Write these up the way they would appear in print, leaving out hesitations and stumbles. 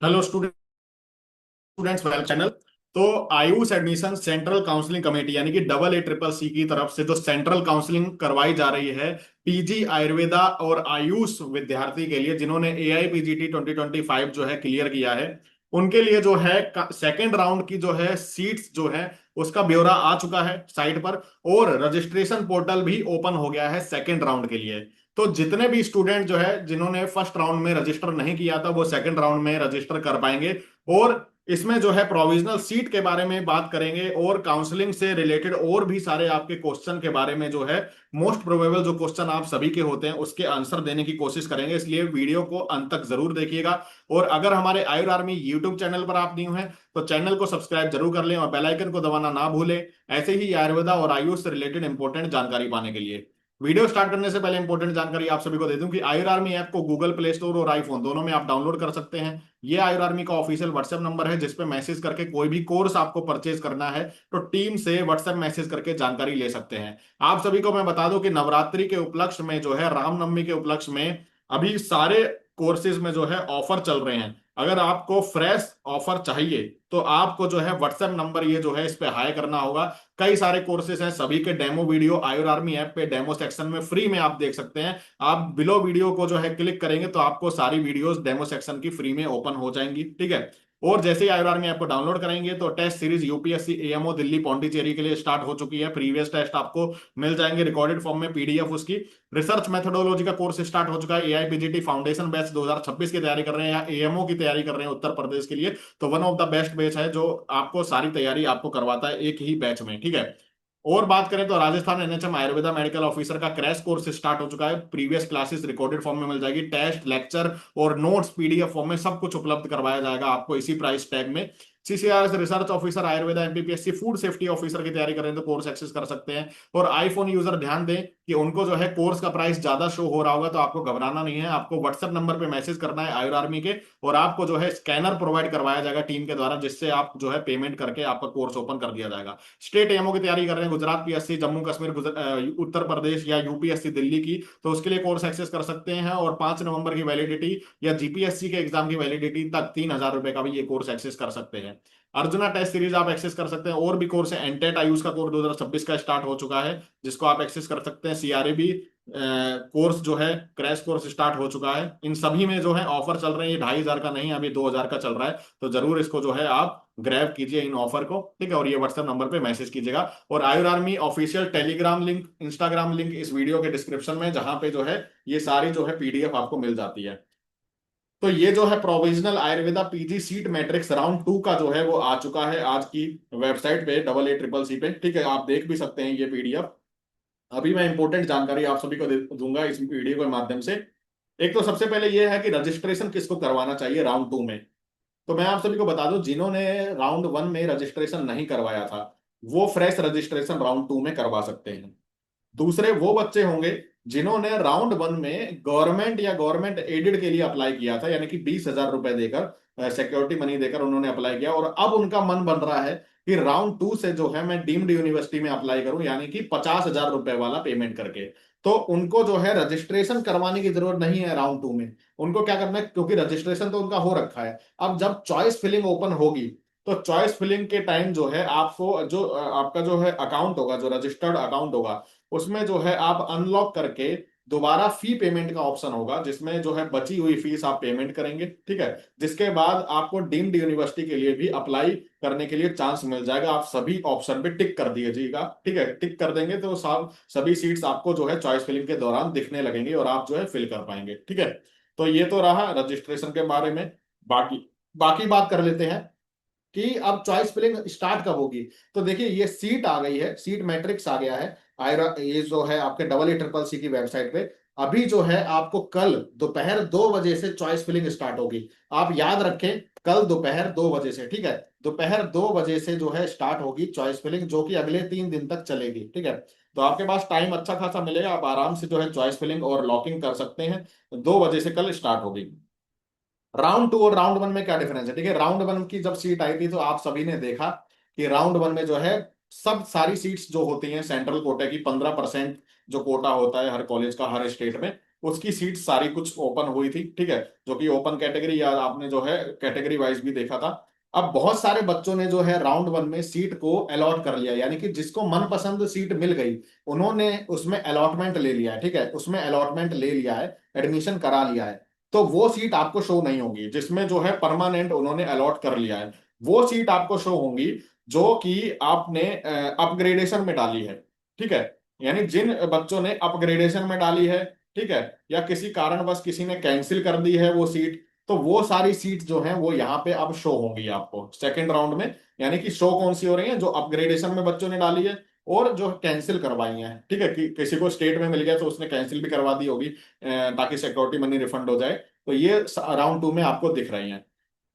Hello students, welcome channel. तो AYUSH admission central counselling committee यानी कि डबल ए ट्रिपल सी की तरफ से जो सेंट्रल काउंसलिंग करवाई जा रही है पीजी आयुर्वेदा और आयुष विद्यार्थी के लिए जिन्होंने एआईपीजीटी 2025 जो है क्लियर किया है, उनके लिए जो है सेकेंड राउंड की जो है सीट्स जो है उसका ब्यौरा आ चुका है साइट पर। और रजिस्ट्रेशन पोर्टल भी ओपन हो गया है सेकेंड राउंड के लिए। तो जितने भी स्टूडेंट जो है जिन्होंने फर्स्ट राउंड में रजिस्टर नहीं किया था वो सेकंड राउंड में रजिस्टर कर पाएंगे। और इसमें जो है प्रोविजनल सीट के बारे में बात करेंगे और काउंसलिंग से रिलेटेड और भी सारे आपके क्वेश्चन के बारे में जो है मोस्ट प्रोबेबल जो क्वेश्चन आप सभी के होते हैं उसके आंसर देने की कोशिश करेंगे, इसलिए वीडियो को अंत तक जरूर देखिएगा। और अगर हमारे आयुर आर्मी यूट्यूब चैनल पर आप न्यू हैं तो चैनल को सब्सक्राइब जरूर कर लें और बेल आइकन को दबाना ना भूलें, ऐसे ही आयुर्वेदा और आयुष से रिलेटेड इंपॉर्टेंट जानकारी पाने के लिए। वीडियो स्टार्ट करने से पहले इंपॉर्टेंट जानकारी आप सभी को दे दूं कि आयुर आर्मी ऐप को गूगल प्ले स्टोर और आईफोन दोनों में आप डाउनलोड कर सकते हैं। ये आयुर आर्मी का ऑफिशियल व्हाट्सएप नंबर है जिस पे मैसेज करके कोई भी कोर्स आपको परचेज करना है तो टीम से व्हाट्सएप मैसेज करके जानकारी ले सकते हैं। आप सभी को मैं बता दूं कि नवरात्रि के उपलक्ष्य में जो है रामनवमी के उपलक्ष्य में अभी सारे कोर्सेज में जो है ऑफर चल रहे हैं। अगर आपको फ्रेश ऑफर चाहिए तो आपको जो है व्हाट्सएप नंबर ये जो है इस पे हाई करना होगा। कई सारे कोर्सेज हैं, सभी के डेमो वीडियो आयुर आर्मी ऐप पे डेमो सेक्शन में फ्री में आप देख सकते हैं। आप बिलो वीडियो को जो है क्लिक करेंगे तो आपको सारी वीडियोस डेमो सेक्शन की फ्री में ओपन हो जाएंगी, ठीक है। और जैसे ही आयुर आर्मी ऐप को डाउनलोड करेंगे तो test series UPSC AMO Delhi Pondicherry के लिए स्टार्ट हो चुकी है। प्रीवियस टेस्ट आपको मिल जाएंगे रिकॉर्डेड फॉर्म में पीडीएफ उसकी। रिसर्च मेथोडोलॉजी का कोर्स स्टार्ट हो चुका है। एआईपीजीटी फाउंडेशन बैच 2026 की तैयारी कर रहे हैं या एएमओ की तैयारी कर रहे हैं उत्तर प्रदेश के लिए तो one of the best batch है जो आपको सारी तैयारी आपको करवाता है एक ही बैच में, ठीक है। और बात करें तो Rajasthan NHM Ayurveda medical officer का क्रैश कोर्स स्टार्ट हो चुका है। प्रीवियस क्लासेस रिकॉर्डेड फॉर्म में मिल जाएगी, टेस्ट लेक्चर और नोट्स पीडीएफ फॉर्म में सब कुछ उपलब्ध करवाया जाएगा आपको इसी प्राइस टैग में। CCRS research officer Ayurveda MPPSC food safety officer की तैयारी करें तो कोर्स एक्सेस कर सकते हैं। और आईफोन यूजर ध्यान दें कि उनको जो है कोर्स का प्राइस ज्यादा शो हो रहा होगा तो आपको घबराना नहीं है, आपको व्हाट्सएप नंबर पे मैसेज करना है आयुर आर्मी के और आपको जो है स्कैनर प्रोवाइड करवाया जाएगा टीम के द्वारा जिससे आप जो है पेमेंट करके आपका कोर्स ओपन कर दिया जाएगा। स्टेट एमओ की तैयारी कर रहे हैं गुजरात पीएससी जम्मू कश्मीर उत्तर प्रदेश या यूपीएससी दिल्ली की तो उसके लिए कोर्स एक्सेस कर सकते हैं। और 5 नवंबर की वैलिडिटी या जीपीएससी के एग्जाम की वैलिडिटी तक 3,000 रुपए का भी ये कोर्स एक्सेस कर सकते हैं। अर्जुना टेस्ट सीरीज आप एक्सेस कर सकते हैं। और भी कोर्स है, एनटेट आयुष का कोर्स 2026 का स्टार्ट हो चुका है जिसको आप एक्सेस कर सकते हैं। सीआरए भी कोर्स जो है क्रैश कोर्स स्टार्ट हो चुका है। इन सभी में जो है ऑफर चल रहे हैं, ये 2,500 का नहीं अभी 2,000 का चल रहा है तो जरूर इसको जो है आप ग्रैब कीजिए इन ऑफर को, ठीक है। और ये व्हाट्सएप नंबर पे मैसेज कीजिएगा। और Ayur army official Telegram link Instagram link इस वीडियो के डिस्क्रिप्शन में जहां पे जो है ये सारी जो है पीडीएफ आपको मिल जाती है। तो ये जो है provisional Ayurveda PG seat matrix round 2 का जो है वो आ चुका है आज की वेबसाइट पे डबल ए ट्रिपल सी पे, ठीक है। आप देख भी सकते हैं ये पीडीएफ। अभी मैं इंपॉर्टेंट जानकारी आप सभी को दूंगा इस वीडियो के माध्यम से। एक तो सबसे पहले ये है कि रजिस्ट्रेशन किसको करवाना चाहिए राउंड 2 में। तो मैं आप सभी को बता दूं जिन्होंने राउंड 1 में रजिस्ट्रेशन नहीं करवाया था वो फ्रेश रजिस्ट्रेशन राउंड 2 में करवा सकते हैं। दूसरे वो बच्चे होंगे जिन्होंने राउंड 1 में गवर्नमेंट या गवर्नमेंट एडेड के लिए अप्लाई किया था यानी कि 20,000 रुपए देकर सिक्योरिटी मनी देकर उन्होंने अप्लाई किया और अब उनका मन बन रहा है कि राउंड 2 से जो है मैं डीम्ड यूनिवर्सिटी में अप्लाई करूं यानी कि 50,000 रुपए वाला पेमेंट करके। तो उनको जो है रजिस्ट्रेशन करवाने की जरूरत नहीं है राउंड 2 में। उनको क्या करना है क्योंकि रजिस्ट्रेशन तो उनका हो रखा है। अब जब चॉइस फिलिंग ओपन होगी तो चॉइस फिलिंग के टाइम जो है आपको जो आपका जो है अकाउंट होगा जो रजिस्टर्ड अकाउंट होगा उसमें जो है आप अनलॉक करके दोबारा फी पेमेंट का ऑप्शन होगा जिसमें जो है बची हुई फीस आप पेमेंट करेंगे, ठीक है। जिसके बाद आपको डीम्ड यूनिवर्सिटी के लिए भी अप्लाई करने के लिए चांस मिल जाएगा। आप सभी ऑप्शन पे टिक कर दीजिएगा, ठीक है। टिक कर देंगे तो सब सभी सीट्स आपको जो है चॉइस फिलिंग के दौरान दिखने लगेंगी और आप जो है फिल कर पाएंगे, ठीक है। तो ये तो रहा रजिस्ट्रेशन के बारे में। बाकी बाकी बात कर लेते हैं कि अब चॉइस फिलिंग स्टार्ट कब होगी। तो देखिए ये सीट आ गई है, सीट मैट्रिक्स आ गया है आयरा, ये जो है आपके डबल ए ट्रिपल सी की वेबसाइट पे। अभी जो है आपको कल दोपहर 2 बजे से चॉइस फिलिंग स्टार्ट होगी। आप याद रखें कल दोपहर 2 बजे से, ठीक है। दोपहर 2 बजे से जो है स्टार्ट होगी चॉइस फिलिंग जो कि अगले 3 दिन तक चलेगी, ठीक है। तो आपके पास टाइम अच्छा खासा मिलेगा, आप आराम से जो है चॉइस फिलिंग और लॉकिंग कर सकते हैं। 2 बजे से कल स्टार्ट होगी। राउंड 2 और राउंड 1 में क्या डिफरेंस है, ठीक है। राउंड 1 की जब सीट आई थी तो आप सभी ने देखा कि राउंड 1 में जो है सब सारी सीट्स जो होती हैं सेंट्रल कोटे की 15% जो कोटा होता है हर कॉलेज का हर स्टेट में उसकी सीट सारी कुछ ओपन हुई थी, ठीक है, जो कि ओपन कैटेगरी, या आपने जो है कैटेगरी वाइज भी देखा था। अब बहुत सारे बच्चों ने जो है राउंड वन में सीट को अलॉट कर लिया, यानी कि जिसको मनपसंद सीट मिल गई उन्होंने उसमें अलॉटमेंट ले लिया है, ठीक है, उसमें अलॉटमेंट ले लिया है, एडमिशन करा लिया है। तो वो सीट आपको शो नहीं होगी जिसमें जो है परमानेंट उन्होंने अलॉट कर लिया है। वो सीट आपको शो होंगी जो कि आपने अपग्रेडेशन में डाली है, ठीक है, यानी जिन बच्चों ने अपग्रेडेशन में डाली है, ठीक है, या किसी कारणवश किसी ने कैंसिल कर दी है वो सीट, तो वो सारी सीट जो है वो यहाँ पे अब शो होंगी आपको सेकंड राउंड में। यानी कि शो कौन सी हो रही है, जो अपग्रेडेशन में बच्चों ने डाली है और जो कैंसिल करवाई है, ठीक है, कि किसी को स्टेट में मिल गया तो उसने कैंसिल भी करवा दी होगी ताकि सिक्योरिटी मनी रिफंड हो जाए। तो ये राउंड टू में आपको दिख रही है।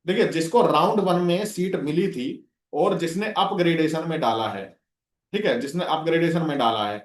देखिए, जिसको राउंड वन में सीट मिली थी और जिसने अपग्रेडेशन में डाला है, ठीक है, जिसने अपग्रेडेशन में डाला है,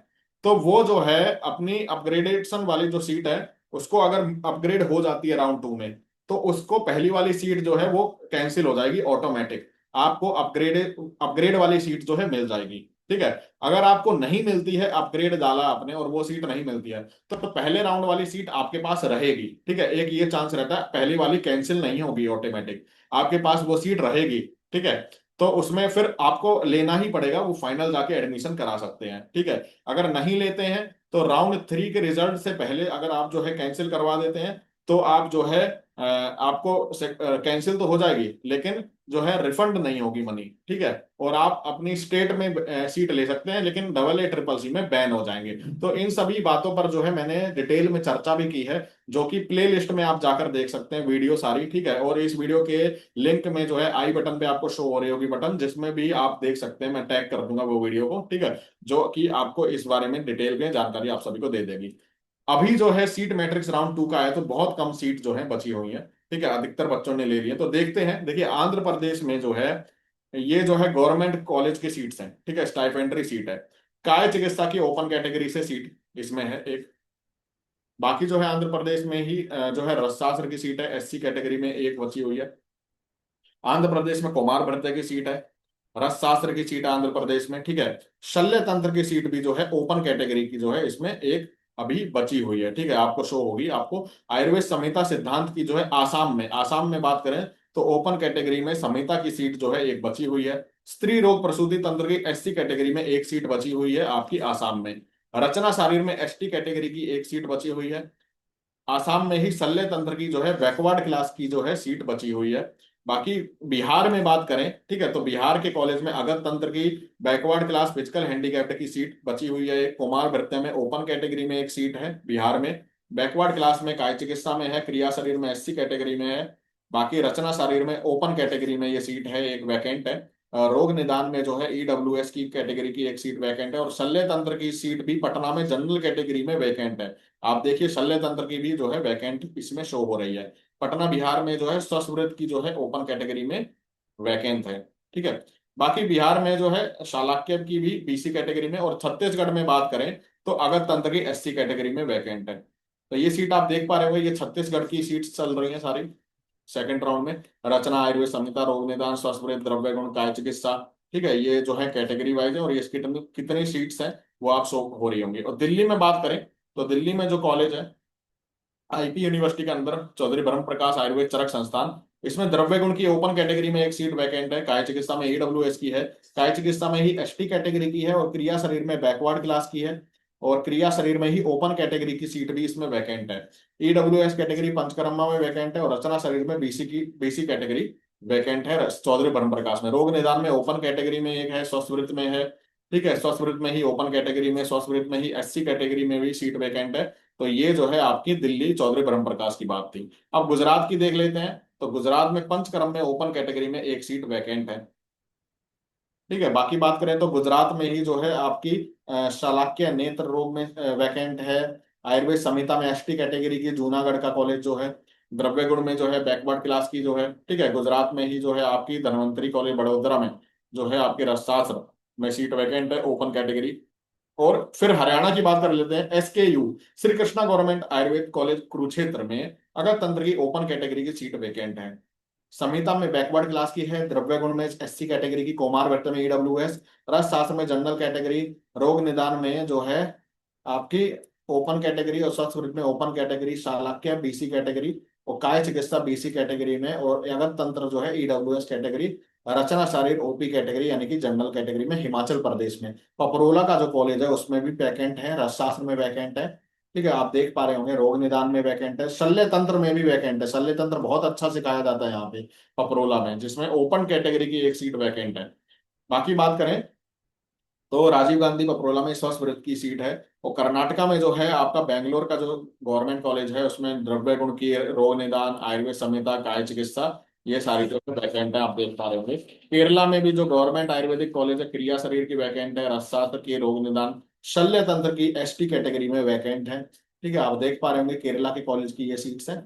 तो वो जो है अपनी अपग्रेडेशन वाली जो सीट है उसको अगर अपग्रेड हो जाती है राउंड टू में, तो उसको पहली वाली सीट जो है वो कैंसिल हो जाएगी ऑटोमेटिक, आपको अपग्रेड वाली सीट जो है मिल जाएगी, ठीक है। अगर आपको नहीं मिलती है, अपग्रेड डाला आपने और वो सीट नहीं मिलती है, तो पहले राउंड वाली सीट आपके पास रहेगी, ठीक है, एक ये चांस रहता है, पहली वाली कैंसिल नहीं होगी ऑटोमेटिक, आपके पास वो सीट रहेगी, ठीक है। तो उसमें फिर आपको लेना ही पड़ेगा, वो फाइनल जाके एडमिशन करा सकते हैं, ठीक है। अगर नहीं लेते हैं तो राउंड थ्री के रिजल्ट से पहले अगर आप जो है कैंसिल करवा देते हैं तो आप जो है आपको कैंसिल तो हो जाएगी लेकिन जो है रिफंड नहीं होगी मनी, ठीक है। और आप अपनी स्टेट में सीट ले सकते हैं लेकिन डबल ए ट्रिपल सी में बैन हो जाएंगे। तो इन सभी बातों पर जो है मैंने डिटेल में चर्चा भी की है, जो कि प्ले लिस्ट में आप जाकर देख सकते हैं वीडियो सारी, ठीक है। और इस वीडियो के लिंक में जो है आई बटन पे आपको शो हो रही होगी बटन, जिसमें भी आप देख सकते हैं, मैं टैग कर दूंगा वो वीडियो को, ठीक है, जो कि आपको इस बारे में डिटेल में जानकारी आप सभी को दे देगी। अभी जो है सीट मैट्रिक्स राउंड टू का है तो बहुत कम सीट जो है बची हुई है, ठीक है, अधिकतर बच्चों ने ले ली है। तो देखते हैं, देखिए आंध्र प्रदेश में जो है ये जो है गवर्नमेंट कॉलेज की सीट्स हैं, ठीक है, स्टाइपेंड्री सीट है, काय चिकित्सा की ओपन कैटेगरी से सीट इसमें है एक। बाकी जो है आंध्र प्रदेश में ही जो है रसशास्त्र की सीट है, एससी कैटेगरी में एक बची हुई है। आंध्र प्रदेश में कुमार भृत्य की सीट है, रसशास्त्र की सीट है आंध्र प्रदेश में, ठीक है। शल्य तंत्र की सीट भी जो है ओपन कैटेगरी की जो है इसमें एक अभी बची हुई है, ठीक है, आपको शो होगी। आपको आयुर्वेद संहिता सिद्धांत की जो है आसाम में बात करें तो ओपन कैटेगरी में संहिता की सीट जो है एक बची हुई है। स्त्री रोग प्रसूति तंत्र की एससी कैटेगरी में एक सीट बची हुई है आपकी आसाम में। रचना शारीर में एसटी कैटेगरी की एक सीट बची हुई है आसाम में ही। शल्य तंत्र की जो है बैकवर्ड क्लास की जो है सीट बची हुई है। बाकी बिहार में बात करें, ठीक है, तो बिहार के कॉलेज में अगध तंत्र की बैकवर्ड क्लास फिजिकल हैंडीकैप्ड की सीट बची हुई है एक। कुमार भृत्य में ओपन कैटेगरी में एक सीट है बिहार में। बैकवर्ड क्लास में काय चिकित्सा में है, क्रिया शरीर में एससी कैटेगरी में है। बाकी रचना शरीर में ओपन कैटेगरी में ये सीट है एक वैकेंट है। रोग निदान में जो है ईडब्ल्यूएस की कैटेगरी की एक सीट वैकेंट है। और शल्य तंत्र की सीट भी पटना में जनरल कैटेगरी में वैकेंट है। आप देखिए शल्य तंत्र की भी जो है वैकेंट इसमें शो हो रही है। पटना बिहार में जो है संस्कृत की जो है ओपन कैटेगरी में वैकेंट है, ठीक है। बाकी बिहार में जो है शालाक्य की भी बीसी कैटेगरी में। और छत्तीसगढ़ में बात करें तो अगध तंत्र की एससी कैटेगरी में वैकेंट है। तो ये सीट आप देख पा रहे हो, ये छत्तीसगढ़ की सीट चल रही है सारी सेकंड राउंड में। रचना आयुर्वेद संहिता रोग निदान स्वास्थ्य द्रव्य गुण काय चिकित्सा, ठीक है, ये जो है कैटेगरी वाइज है। और ये इसकी कितनी सीट्स हैं वो आप शो हो रही होंगी। और दिल्ली में बात करें तो दिल्ली में जो कॉलेज है आईपी यूनिवर्सिटी के अंदर चौधरी ब्रह्म प्रकाश आयुर्वेद चरक संस्थान, इसमें द्रव्य गुण की ओपन कैटेगरी में एक सीट वैकेंट है। काय चिकित्सा में ईडब्ल्यूएस की है, काय चिकित्सा में ही एसटी कैटेगरी की है। और क्रिया शरीर में बैकवर्ड क्लास की है। और क्रिया शरीर में ही ओपन कैटेगरी की सीट भी इसमें वैकेंट है। ईडब्ल्यूएस कैटेगरी पंचकर्मा में वैकेंट है। और रचना शरीर में बीसी कैटेगरी वैकेंट है चौधरी ब्रह्म प्रकाश में। रोग निदान में ओपन कैटेगरी में एक है, स्वस्थ में है, ठीक है, स्वस्थ में ही ओपन कैटेगरी में, स्वस्थ में ही एससी कैटेगरी में भी सीट वैकेंट है। तो ये जो है आपकी दिल्ली चौधरी ब्रह्म प्रकाश की बात थी। अब गुजरात की देख लेते हैं तो गुजरात में पंचकर्म में ओपन कैटेगरी में एक सीट वैकेंट है, ठीक है। बाकी बात करें तो गुजरात में ही जो है आपकी शालाक्य नेत्र रोग में वैकेंट है। आयुर्वेद संहिता में एसटी कैटेगरी की जूनागढ़ का कॉलेज जो है। द्रव्य गुण में जो है बैकवर्ड क्लास की जो है, ठीक है, गुजरात में ही जो है आपकी धन्वंतरी कॉलेज बड़ोदरा में जो है आपकी रसशास्त्र में सीट वैकेंट है ओपन कैटेगरी। और फिर हरियाणा की बात कर लेते हैं, SKU Shri Krishna government Ayurveda college Kurukshetra में अगर तंत्र की ओपन कैटेगरी की सीट वैकेंट है। संहिता में बैकवर्ड क्लास की है, द्रव्य गुण में एससी कैटेगरी की, कोमार वर्त में ईडब्ल्यूएस, रस शास्त्र में जनरल कैटेगरी, रोग निदान में जो है आपकी ओपन कैटेगरी और संस्कृत में open category, Shalakya BC category और काय चिकित्सा बीसी कैटेगरी में, और अगर तंत्र जो है ईडब्ल्यूएस कैटेगरी, रचना शारीर ओपी कैटेगरी यानी कि जनरल कैटेगरी में हिमाचल प्रदेश में। पपरोला का जो कॉलेज है उसमें भी वैकेंट है, रसशास्त्र में वैकेंट है। ठीक है, आप देख पा रहे होंगे, रोग निदान में वैकेंट है, शल्य तंत्र में भी वैकेंट है। शल्य तंत्र बहुत अच्छा सिखाया जाता है यहाँ पे पपरोला में, जिसमें ओपन कैटेगरी की एक सीट वैकेंट है। बाकी बात करें तो राजीव गांधी पपरोला में स्वस्थ वृत्त की सीट है। और कर्नाटका में जो है आपका बेंगलोर का जो गवर्नमेंट कॉलेज है उसमें द्रव्य गुण की, रोग निदान, आयुर्वेद संहिता, काय चिकित्सा, ये सारी जो वैकेंट है आप देख पा रहे होंगे। केरला में भी जो गवर्नमेंट आयुर्वेदिक कॉलेज है, क्रिया शरीर की वैकेंट है, रसशास्त्र की, रोग निदान, शल्य तंत्र की एसटी कैटेगरी में वैकेंट है। ठीक है, आप देख पा रहे होंगे केरला के कॉलेज की ये सीट्स है।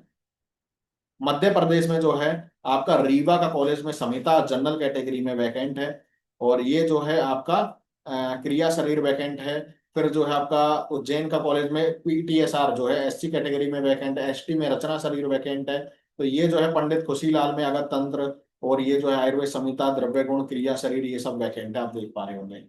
मध्य प्रदेश में जो है आपका रीवा का कॉलेज में संहिता जनरल कैटेगरी में वैकेंट है, और ये जो है आपका क्रिया शरीर वैकेंट है। फिर जो है आपका उज्जैन का कॉलेज में पीटीएसआर जो है एससी कैटेगरी में वैकेंट है, एसटी में रचना शरीर वैकेंट है। तो ये जो है पंडित खुशीलाल में अगर तंत्र, और ये जो है आयुर्वेद संहिता, द्रव्य गुण, क्रिया शरीर, ये सब वैकेंट है, आप देख पा रहे होंगे।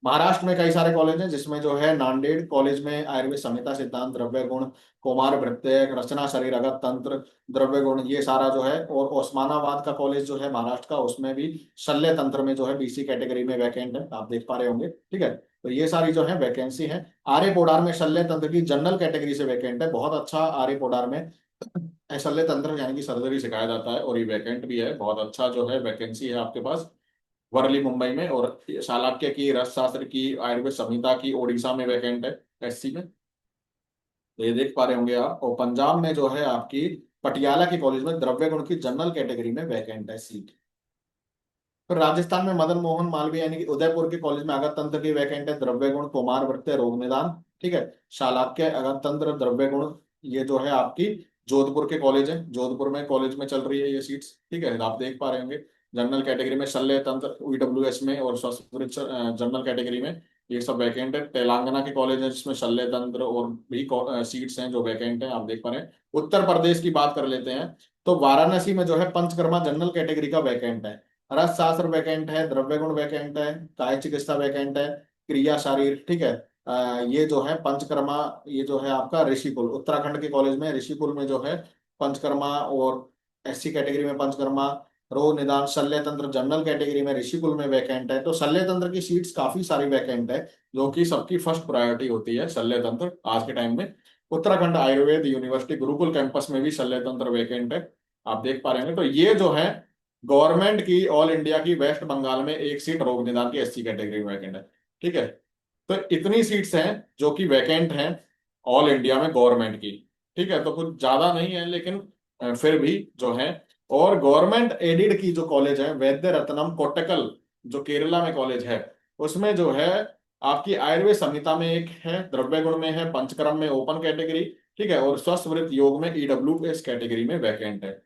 महाराष्ट्र में कई सारे कॉलेज हैं, जिसमें जो है नांदेड़ कॉलेज में आयुर्वेद संहिता, सिद्धांत, द्रव्य गुण, कुमार भृत्य, रचना शरीर, अगत तंत्र, द्रव्य गुण, ये सारा जो है। और ओस्मानाबाद का कॉलेज जो है महाराष्ट्र का, उसमें भी शल्य तंत्र में जो है बीसी कैटेगरी में वैकेंट है, आप देख पा रहे होंगे। ठीक है, तो ये सारी जो है वैकेंसी है। आर्य पोडार में शल्य तंत्र की जनरल कैटेगरी से वैकेंट है, बहुत अच्छा। आर्य पोडार में शल्य तंत्र यानी कि सर्जरी सिखाया जाता है, और ये वैकेंट भी है, बहुत अच्छा जो है वैकेंसी है आपके पास वर्ली मुंबई में। और शालाक्य की, रसशास्त्र की, आयुर्वेद संहिता की ओडिशा में वैकेंट है, एससी में। तो ये देख पा रहे होंगे आप। और पंजाब में जो है आपकी पटियाला के कॉलेज में द्रव्य गुण की जनरल कैटेगरी में वैकेंट है सीट। फिर राजस्थान में मदन मोहन मालवीय यानी कि उदयपुर के कॉलेज में अगत तंत्र की वैकेंट है, द्रव्य गुण, कुमार वृत्य, रोग निदान। ठीक है, शालाक्य, अगत तंत्र, द्रव्य गुण, ये जो है आपकी जोधपुर के कॉलेज है, जोधपुर में कॉलेज में चल रही है ये सीट्स। ठीक है, आप देख पा रहे होंगे। जनरल कैटेगरी में शल्य तंत्र ईडब्ल्यूएस में, और जनरल कैटेगरी में ये सब वैकेंट है। तेलंगाना के कॉलेज है जिसमें शल्य तंत्र और भी सीट्स हैं जो वैकेंट है, आप देख पा रहे हैं। उत्तर प्रदेश की बात कर लेते हैं, तो वाराणसी में जो है पंचकर्मा जनरल कैटेगरी का वैकेंट है, रस शास्त्र वैकेंट है, द्रव्य गुण वैकेंट है, काय चिकित्सा वैकेंट है, क्रिया शारीर। ठीक है, ये जो है पंचकर्मा, ये जो है आपका ऋषिकुल, उत्तराखंड के कॉलेज में ऋषिकुल में जो है पंचकर्मा, और एससी कैटेगरी में पंचकर्मा, रोग निदान, शल्य तंत्र जनरल कैटेगरी में ऋषिकुल में वैकेंट है। तो शल्य तंत्र की सीट्स काफी सारी वैकेंट है, जो कि सबकी फर्स्ट प्रायोरिटी होती है शल्य तंत्र आज के टाइम में। उत्तराखंड आयुर्वेद यूनिवर्सिटी गुरुकुल कैंपस में भी शल्य तंत्र वैकेंट है, आप देख पा रहे हैं। तो ये जो है गवर्नमेंट की ऑल इंडिया की वेस्ट बंगाल में एक सीट रोग निदान की एससी कैटेगरी में वैकेंट है। ठीक है, तो इतनी सीट्स हैं जो कि वैकेंट हैं ऑल इंडिया में गवर्नमेंट की। ठीक है, तो कुछ ज्यादा नहीं है, लेकिन फिर भी जो है। और गवर्नमेंट एडेड की जो कॉलेज है, वैद्य रत्नम कोट्टकल जो केरला में कॉलेज है, उसमें जो है आपकी आयुर्वेद संहिता में एक है, द्रव्य गुण में है, पंचकर्म में ओपन कैटेगरी। ठीक है, और स्वस्थ वृत्त योग में ईडब्ल्यूएस कैटेगरी में वैकेंट है।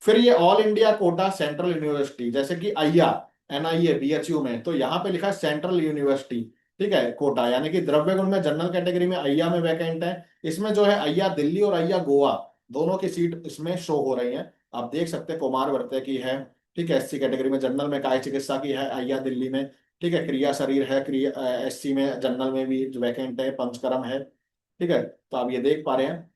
फिर ये all India quota central university, जैसे कि अय्या, एनआईए बीएचयू में, तो यहाँ पे लिखा है सेंट्रल यूनिवर्सिटी। ठीक है, कोटा यानी कि द्रव्य गुण में जनरल कैटेगरी में अय्या में वैकेंट है। इसमें जो है अय्या दिल्ली और अय्या गोवा दोनों की सीट इसमें शो हो रही है, आप देख सकते हैं। कुमार वर्ते की है। ठीक है, एससी कैटेगरी में जनरल में काय चिकित्सा की है अय्या दिल्ली में। ठीक है, क्रिया शरीर है, क्रिया एससी में जनरल में भी वैकेंट है, पंचकर्म है। ठीक है, तो आप ये देख पा रहे हैं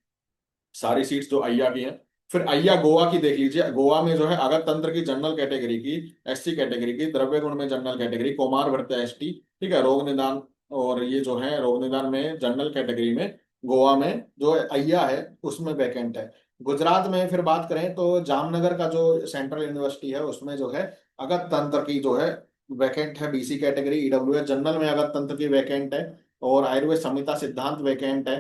सारी सीट्स जो अय्या की हैं। फिर अय्या गोवा की देख लीजिए, गोवा में जो है अगत तंत्र की जनरल कैटेगरी की, एससी कैटेगरी की, द्रव्य गुण में जनरल कैटेगरी, कुमार भृत्य एसटी। ठीक है, रोग निदान, और ये जो है रोग निदान में जनरल कैटेगरी में गोवा में जो अय्या है उसमें वैकेंट है। गुजरात में फिर बात करें तो जामनगर का जो सेंट्रल यूनिवर्सिटी है उसमें जो है अगत तंत्र की जो है वैकेंट है, बीसी कैटेगरी, ईडब्ल्यूएस जनरल में अगत तंत्र की वैकेंट है, और आयुर्वेद संहिता सिद्धांत वैकेंट है।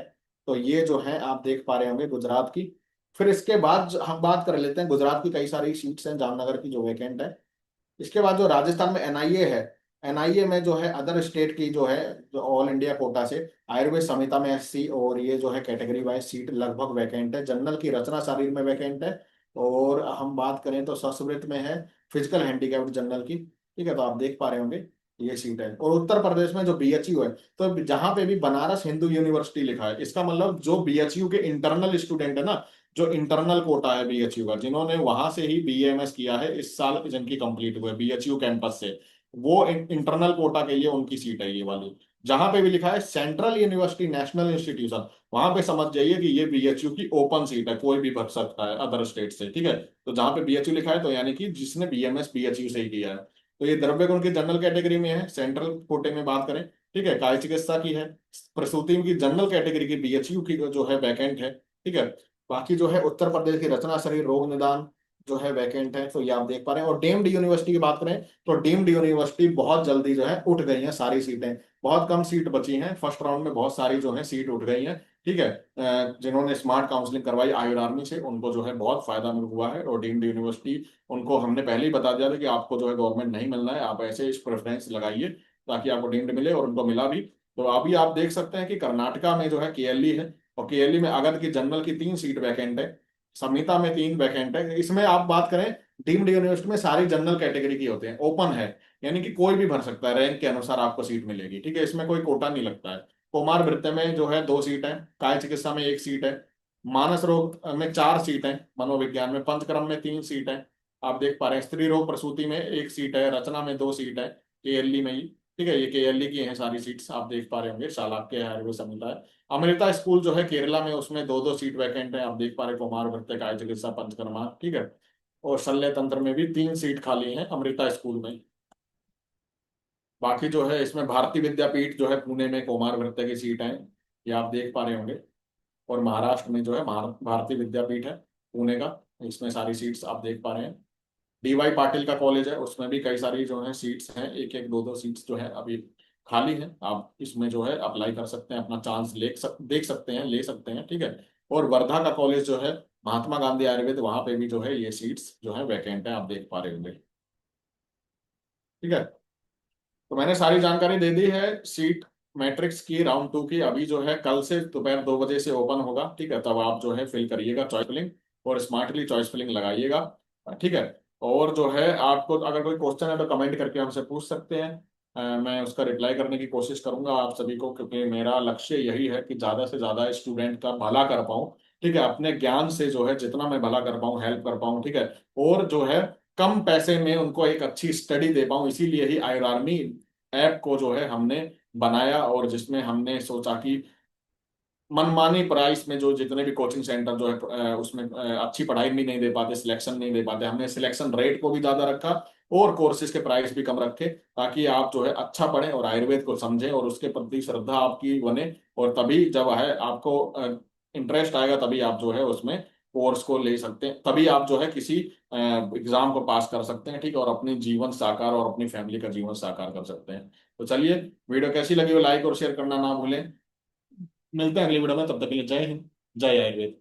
तो ये जो है आप देख पा रहे होंगे गुजरात की। फिर इसके बाद हम बात कर लेते हैं, गुजरात की कई सारी सीट्स हैं जामनगर की जो वैकेंट है। इसके बाद जो राजस्थान में एनआईए है, एनआईए में जो है अदर स्टेट की जो है, जो ऑल इंडिया कोटा से आयुर्वेद संहिता में एससी, और ये जो है कैटेगरी वाइज सीट लगभग वैकेंट है। जनरल की रचना शारीर में वैकेंट है, और हम बात करें तो संस्कृत में है, फिजिकल हैंडीकैप्ड जनरल की। ठीक है, तो आप देख पा रहे होंगे ये सीट है। और उत्तर प्रदेश में जो बीएचयू है, तो जहां पे भी बनारस हिंदू यूनिवर्सिटी लिखा है, इसका मतलब जो बीएचयू के इंटरनल स्टूडेंट है ना, जो इंटरनल कोटा है बीएचयू का, जिन्होंने वहां से ही बीएमएस किया है इस साल, जिनकी कंप्लीट हुआ है बीएचयू कैंपस से, वो इंटरनल कोटा के लिए उनकी सीट है ये वाली। जहां पे भी लिखा है सेंट्रल यूनिवर्सिटी नेशनल इंस्टीट्यूशन, वहां पे समझ जाइए कि ये बीएचयू की ओपन सीट है, कोई भी भर सकता है अदर स्टेट से, ठीक है। तो जहां पे बीएचयू लिखा है तो यानी कि जिसने बीएमएस बीएचयू से ही किया है। तो ये द्रव्य गुण की जनरल कैटेगरी में है, सेंट्रल कोटे में बात करें, ठीक है। काय चिकित्सा की है, प्रसूति की जनरल कैटेगरी की बीएचयू की जो है वैकेंट है, ठीक है। बाकी जो है उत्तर प्रदेश की रचना शरीर रोग निदान जो है वैकेंट है, तो ये आप देख पा रहे हैं। और डीम्ड यूनिवर्सिटी की बात करें तो डीम्ड यूनिवर्सिटी बहुत जल्दी जो है उठ गई हैं सारी सीटें, बहुत कम सीट बची हैं, फर्स्ट राउंड में बहुत सारी जो है सीट उठ गई हैं, ठीक है। जिन्होंने स्मार्ट काउंसलिंग करवाई आयुर आर्मी से उनको जो है बहुत फायदा मिल हुआ है। और डीम्ड यूनिवर्सिटी, उनको हमने पहले ही बता दिया था कि आपको जो है गवर्नमेंट नहीं मिलना है, आप ऐसे इस प्रेफरेंस लगाइए ताकि आपको डीम्ड मिले, और उनको मिला भी। तो अभी आप देख सकते हैं कि कर्नाटका में जो है केएलई है, और केएलई में अगध की जनरल की 3 सीट वैकेंट है, संहिता में 3 वैकेंट है। इसमें आप बात करें, डीम्ड यूनिवर्सिटी में सारी जनरल कैटेगरी की होते हैं, ओपन है, यानी कि कोई भी भर सकता है, रैंक के अनुसार आपको सीट मिलेगी, ठीक है। इसमें कोई कोटा नहीं लगता है। कुमार वृत्ति में जो है 2 सीट है, काय चिकित्सा में 1 सीट है, मानस रोग में 4 सीट है, मनोविज्ञान में, पंचकर्म में 3 सीट है, आप देख पा रहे हैं। स्त्री रोग प्रसूति में 1 सीट है, रचना में 2 सीट है, केएलई में ही, ठीक है। ये केएलई की हैं सारी सीट्स, आप देख पा रहे होंगे, चालाक्य है, आयुर्वेद संहिता है। अमृता स्कूल जो है केरला में, उसमें 2-2 सीट वैकेंट है, आप देख पा रहे हैं, कुमार वृत्ति, काय चिकित्सा, पंचकर्मा, ठीक है। और शल्य तंत्र में भी 3 सीट खाली हैं अमृता स्कूल में। बाकी जो है इसमें भारतीय विद्यापीठ जो है पुणे में, कुमार वृत्ति की सीट है, ये आप देख पा रहे होंगे। और महाराष्ट्र में जो है भारतीय विद्यापीठ है पुणे का, इसमें सारी सीट्स आप देख पा रहे हैं। डीवाई पाटिल का कॉलेज है, उसमें भी कई सारी जो है सीट्स हैं, एक एक दो दो सीट्स जो है अभी खाली हैं, आप इसमें जो है अप्लाई कर सकते हैं, अपना चांस देख सकते हैं, ले सकते हैं, ठीक है। और वर्धा का कॉलेज जो है महात्मा गांधी आयुर्वेद, वहां पे भी जो है ये सीट्स जो है वैकेंट है, आप देख पा रहे होंगे, ठीक है। तो मैंने सारी जानकारी दे दी है सीट मैट्रिक्स की, राउंड 2 की। अभी जो है कल से दोपहर 2 बजे से ओपन होगा, ठीक है। तब आप जो है फिल करिएगा चॉइस फिलिंग, और स्मार्टली चॉइस फिलिंग लगाइएगा, ठीक है। और जो है आपको अगर कोई क्वेश्चन है तो कमेंट करके हमसे पूछ सकते हैं, मैं उसका रिप्लाई करने की कोशिश करूंगा आप सभी को, क्योंकि मेरा लक्ष्य यही है कि ज्यादा से ज्यादा स्टूडेंट का भला कर पाऊं, ठीक है। अपने ज्ञान से जो है जितना मैं भला कर पाऊं, हेल्प कर पाऊं, ठीक है। और जो है कम पैसे में उनको एक अच्छी स्टडी दे पाऊं, इसीलिए ही आयुर आर्मी ऐप को जो है हमने बनाया, और जिसमें हमने सोचा कि मनमानी प्राइस में जो जितने भी कोचिंग सेंटर जो है उसमें अच्छी पढ़ाई भी नहीं दे पाते, सिलेक्शन नहीं दे पाते, हमने सिलेक्शन रेट को भी ज्यादा रखा और कोर्सेज के प्राइस भी कम रखे, ताकि आप जो है अच्छा पढ़ें और आयुर्वेद को समझें और उसके प्रति श्रद्धा आपकी बने। और तभी जब है आपको इंटरेस्ट आएगा, तभी आप जो है उसमें कोर्स को ले सकते हैं, तभी आप जो है किसी एग्जाम को पास कर सकते हैं, ठीक है। और अपनी जीवन साकार और अपनी फैमिली का जीवन साकार कर सकते हैं। तो चलिए, वीडियो कैसी लगी हो लाइक और शेयर करना ना भूलें। मिलते हैं अगली वीडियो में, तब तक के लिए जय हिंद, जय आयुर्वेद।